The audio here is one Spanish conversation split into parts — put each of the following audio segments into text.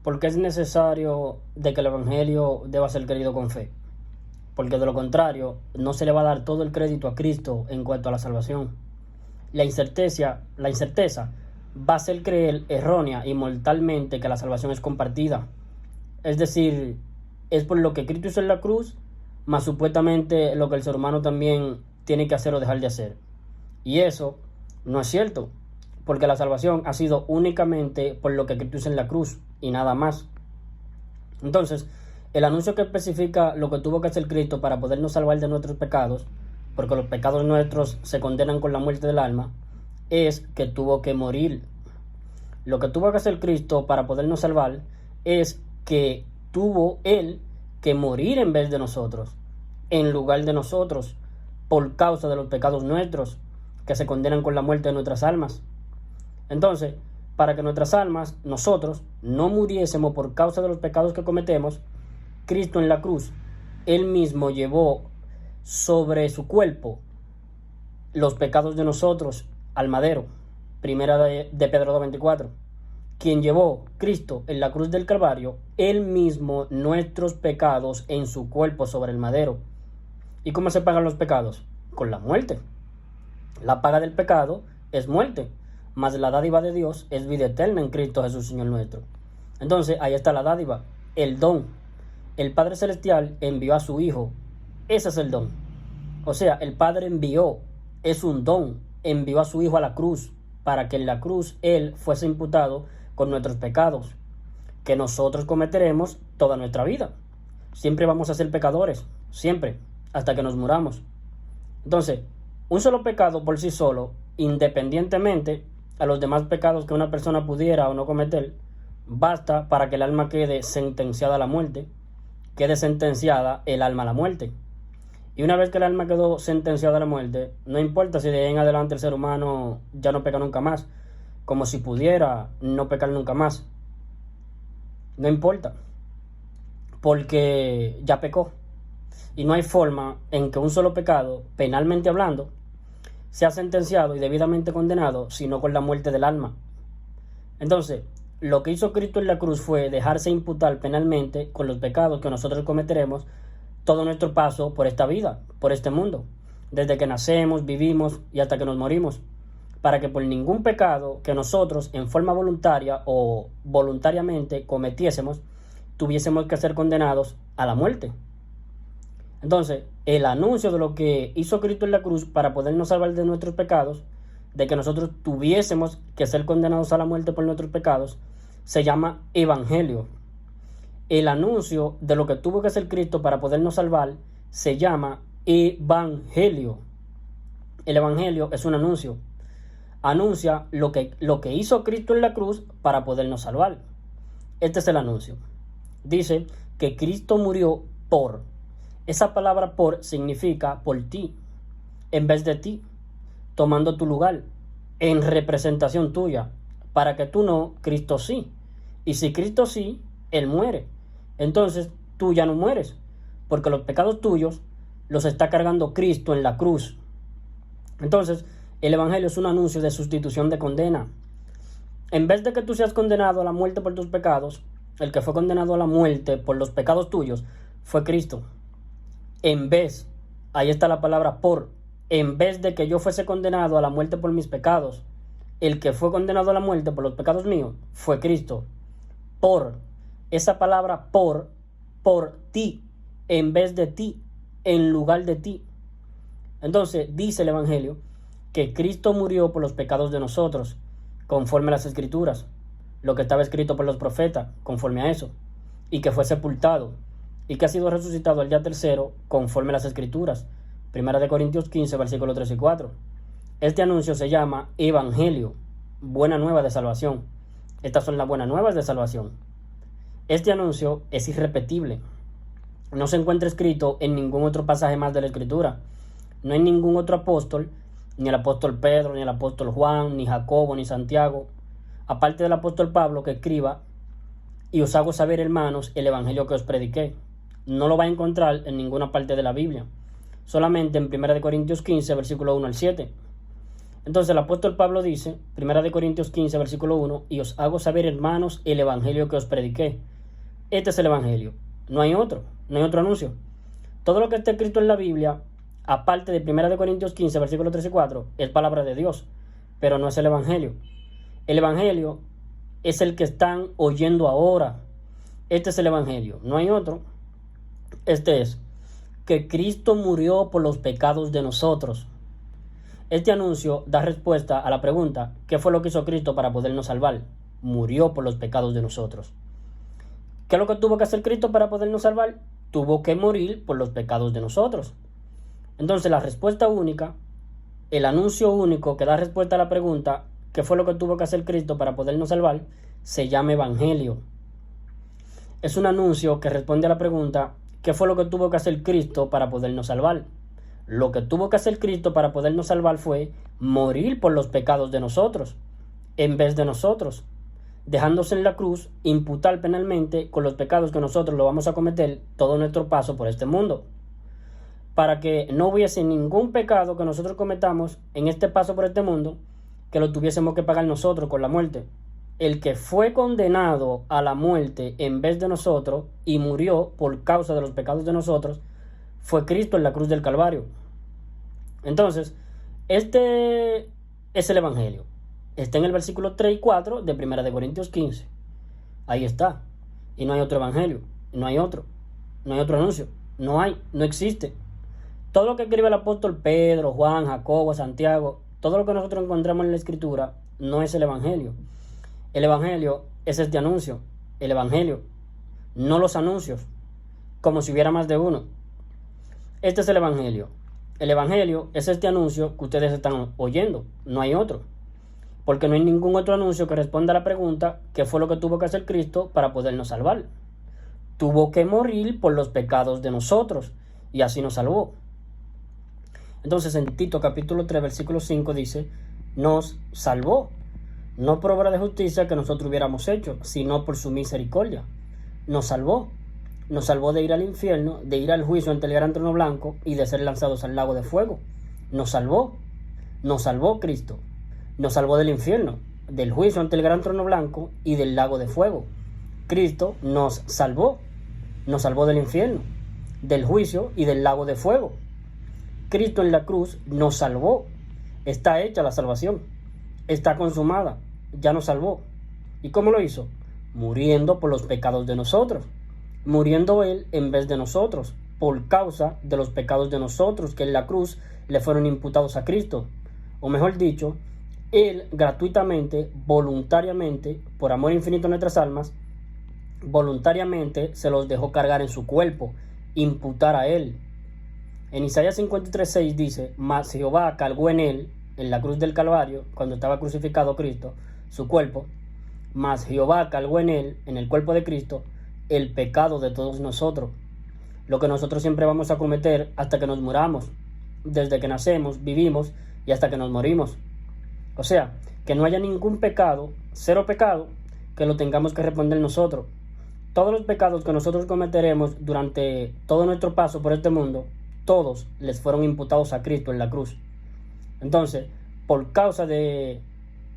¿Por qué es necesario de que el Evangelio deba ser creído con fe? Porque de lo contrario, no se le va a dar todo el crédito a Cristo en cuanto a la salvación. La incerteza va a hacer creer errónea y mortalmente que la salvación es compartida. Es decir, es por lo que Cristo hizo en la cruz, más supuestamente lo que el ser humano también tiene que hacer o dejar de hacer. Y eso no es cierto, porque la salvación ha sido únicamente por lo que Cristo hizo en la cruz y nada más. Entonces, el anuncio que especifica lo que tuvo que hacer Cristo para podernos salvar de nuestros pecados, porque los pecados nuestros se condenan con la muerte del alma, es que tuvo que morir. Lo que tuvo que hacer Cristo para podernos salvar es que tuvo Él que morir en vez de nosotros, en lugar de nosotros, por causa de los pecados nuestros, que se condenan con la muerte de nuestras almas. Entonces, para que nuestras almas, nosotros, no muriésemos por causa de los pecados que cometemos, Cristo en la cruz, Él mismo llevó sobre su cuerpo los pecados de nosotros al madero. Primera de Pedro 2:24. Quien llevó Cristo en la cruz del Calvario, Él mismo nuestros pecados en su cuerpo sobre el madero. ¿Y cómo se pagan los pecados? Con la muerte. La paga del pecado es muerte, mas la dádiva de Dios es vida eterna en Cristo Jesús, Señor nuestro. Entonces, ahí está la dádiva, el don. El Padre Celestial envió a su Hijo. Ese es el don. O sea, el Padre envió, es un don, envió a su Hijo a la cruz, para que en la cruz Él fuese imputado con nuestros pecados, que nosotros cometeremos toda nuestra vida. Siempre vamos a ser pecadores, siempre, hasta que nos muramos. Entonces, un solo pecado por sí solo, independientemente a los demás pecados que una persona pudiera o no cometer, basta para que el alma quede sentenciada a la muerte, quede sentenciada el alma a la muerte. Y una vez que el alma quedó sentenciada a la muerte, no importa si de ahí en adelante el ser humano ya no peca nunca más, como si pudiera no pecar nunca más. No importa, porque ya pecó. Y no hay forma en que un solo pecado, penalmente hablando, sea sentenciado y debidamente condenado, sino con la muerte del alma. Entonces, lo que hizo Cristo en la cruz fue dejarse imputar penalmente con los pecados que nosotros cometeremos todo nuestro paso por esta vida, por este mundo, desde que nacemos, vivimos y hasta que nos morimos, para que por ningún pecado que nosotros en forma voluntaria o voluntariamente cometiésemos, tuviésemos que ser condenados a la muerte. Entonces, el anuncio de lo que hizo Cristo en la cruz para podernos salvar de nuestros pecados, de que nosotros tuviésemos que ser condenados a la muerte por nuestros pecados, se llama evangelio. El anuncio de lo que tuvo que hacer Cristo para podernos salvar se llama evangelio. El evangelio es un anuncio. Anuncia lo que hizo Cristo en la cruz para podernos salvar. Este es el anuncio. Dice que Cristo murió por. Esa palabra por significa por ti, en vez de ti, tomando tu lugar, en representación tuya, para que tú no, Cristo sí. Y si Cristo sí, Él muere. Entonces tú ya no mueres, porque los pecados tuyos los está cargando Cristo en la cruz. Entonces, el evangelio es un anuncio de sustitución de condena. En vez de que tú seas condenado a la muerte por tus pecados, el que fue condenado a la muerte por los pecados tuyos fue Cristo. En vez, ahí está la palabra por, en vez de que yo fuese condenado a la muerte por mis pecados, el que fue condenado a la muerte por los pecados míos fue Cristo. Por, esa palabra por ti, en vez de ti, en lugar de ti. Entonces, dice el evangelio que Cristo murió por los pecados de nosotros, conforme a las escrituras, lo que estaba escrito por los profetas, conforme a eso, y que fue sepultado, y que ha sido resucitado al día tercero, conforme a las escrituras. Primera de Corintios 15, versículos 3 y 4. Este anuncio se llama evangelio, buena nueva de salvación. Estas son las buenas nuevas de salvación. Este anuncio es irrepetible. No se encuentra escrito en ningún otro pasaje más de la escritura. No hay ningún otro apóstol, ni el apóstol Pedro, ni el apóstol Juan, ni Jacobo, ni Santiago, aparte del apóstol Pablo, que escriba: y os hago saber, hermanos, el evangelio que os prediqué. No lo va a encontrar en ninguna parte de la Biblia, solamente en 1 Corintios 15, versículo 1 al 7. Entonces el apóstol Pablo dice, 1 Corintios 15, versículo 1, y os hago saber, hermanos, el evangelio que os prediqué. Este es el evangelio. No hay otro anuncio. Todo lo que está escrito en la Biblia, aparte de 1 Corintios 15, versículo 3 y 4, es palabra de Dios, pero no es el evangelio. El evangelio es el que están oyendo ahora. Este es el evangelio, no hay otro. Este es que Cristo murió por los pecados de nosotros. Este anuncio da respuesta a la pregunta, ¿qué fue lo que hizo Cristo para podernos salvar? Murió por los pecados de nosotros. ¿Qué es lo que tuvo que hacer Cristo para podernos salvar? Tuvo que morir por los pecados de nosotros. Entonces la respuesta única, el anuncio único que da respuesta a la pregunta, ¿qué fue lo que tuvo que hacer Cristo para podernos salvar? Se llama evangelio. Es un anuncio que responde a la pregunta, ¿qué fue lo que tuvo que hacer Cristo para podernos salvar? Lo que tuvo que hacer Cristo para podernos salvar fue morir por los pecados de nosotros, en vez de nosotros, dejándose en la cruz imputar penalmente con los pecados que nosotros lo vamos a cometer todo nuestro paso por este mundo. Para que no hubiese ningún pecado que nosotros cometamos en este paso por este mundo, que lo tuviésemos que pagar nosotros con la muerte. El que fue condenado a la muerte en vez de nosotros y murió por causa de los pecados de nosotros, fue Cristo en la cruz del Calvario. Entonces, este es el evangelio. Está en el versículo 3 y 4 de 1 Corintios 15. Ahí está. Y no hay otro evangelio. No hay otro anuncio. No existe. Todo lo que escribe el apóstol Pedro, Juan, Jacobo, Santiago, todo lo que nosotros encontramos en la escritura no es el evangelio. El evangelio es este anuncio. El evangelio, no los anuncios, como si hubiera más de uno. Este es el evangelio. El evangelio es este anuncio que ustedes están oyendo. No hay otro. Porque no hay ningún otro anuncio que responda a la pregunta, ¿qué fue lo que tuvo que hacer Cristo para podernos salvar? Tuvo que morir por los pecados de nosotros y así nos salvó. Entonces en Tito capítulo 3 versículo 5 dice, nos salvó, no por obra de justicia que nosotros hubiéramos hecho, sino por su misericordia. Nos salvó de ir al infierno, de ir al juicio ante el gran trono blanco y de ser lanzados al lago de fuego. Nos salvó Cristo. Nos salvó del infierno, del juicio ante el gran trono blanco y del lago de fuego. Cristo nos salvó del infierno, del juicio y del lago de fuego. Cristo en la cruz nos salvó. Está hecha la salvación. Está consumada. Ya nos salvó. ¿Y cómo lo hizo? Muriendo por los pecados de nosotros. Muriendo Él en vez de nosotros, por causa de los pecados de nosotros que en la cruz le fueron imputados a Cristo. O mejor dicho, Él gratuitamente, voluntariamente, por amor infinito a nuestras almas, voluntariamente se los dejó cargar en su cuerpo, imputar a Él. En Isaías 53:6 dice, mas Jehová cargó en Él, en la cruz del Calvario, cuando estaba crucificado Cristo, su cuerpo, mas Jehová cargó en Él, en el cuerpo de Cristo, el pecado de todos nosotros, lo que nosotros siempre vamos a cometer hasta que nos muramos, desde que nacemos, vivimos y hasta que nos morimos. O sea, que no haya ningún pecado, cero pecado, que lo tengamos que responder nosotros. Todos los pecados que nosotros cometeremos durante todo nuestro paso por este mundo, todos les fueron imputados a Cristo en la cruz. Entonces, por causa de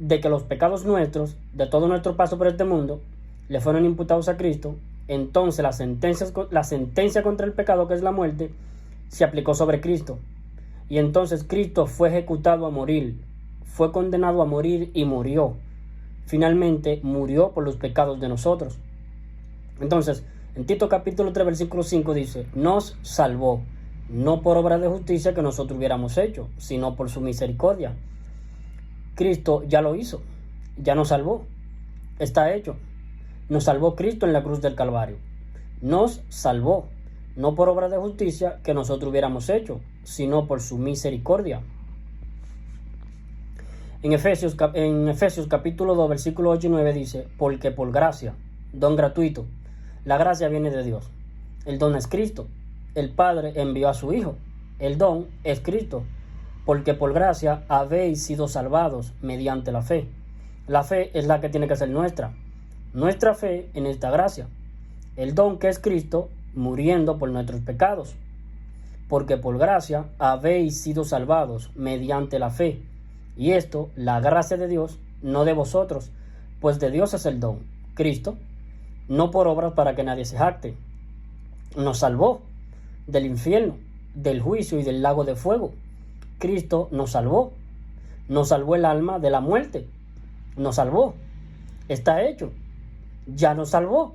que los pecados nuestros, de todo nuestro paso por este mundo, le fueron imputados a Cristo, entonces la sentencia contra el pecado, que es la muerte, se aplicó sobre Cristo. Y entonces Cristo fue ejecutado a morir, fue condenado a morir y murió. Finalmente murió por los pecados de nosotros. Entonces, en Tito capítulo 3 versículo 5 dice, nos salvó, no por obra de justicia que nosotros hubiéramos hecho, sino por su misericordia. Cristo ya lo hizo, ya nos salvó, está hecho. Nos salvó Cristo en la cruz del Calvario. Nos salvó, no por obra de justicia que nosotros hubiéramos hecho, sino por su misericordia. En Efesios capítulo 2, versículo 8 y 9 dice, porque por gracia, don gratuito, la gracia viene de Dios. El don es Cristo. El Padre envió a su Hijo. El don es Cristo. Porque por gracia habéis sido salvados mediante la fe. La fe es la que tiene que ser nuestra. Nuestra fe en esta gracia. El don que es Cristo muriendo por nuestros pecados. Porque por gracia habéis sido salvados mediante la fe. Y esto, la gracia de Dios, no de vosotros, pues de Dios es el don. Cristo, no por obras para que nadie se jacte. Nos salvó del infierno, del juicio y del lago de fuego. Cristo nos salvó el alma de la muerte, nos salvó, está hecho, ya nos salvó.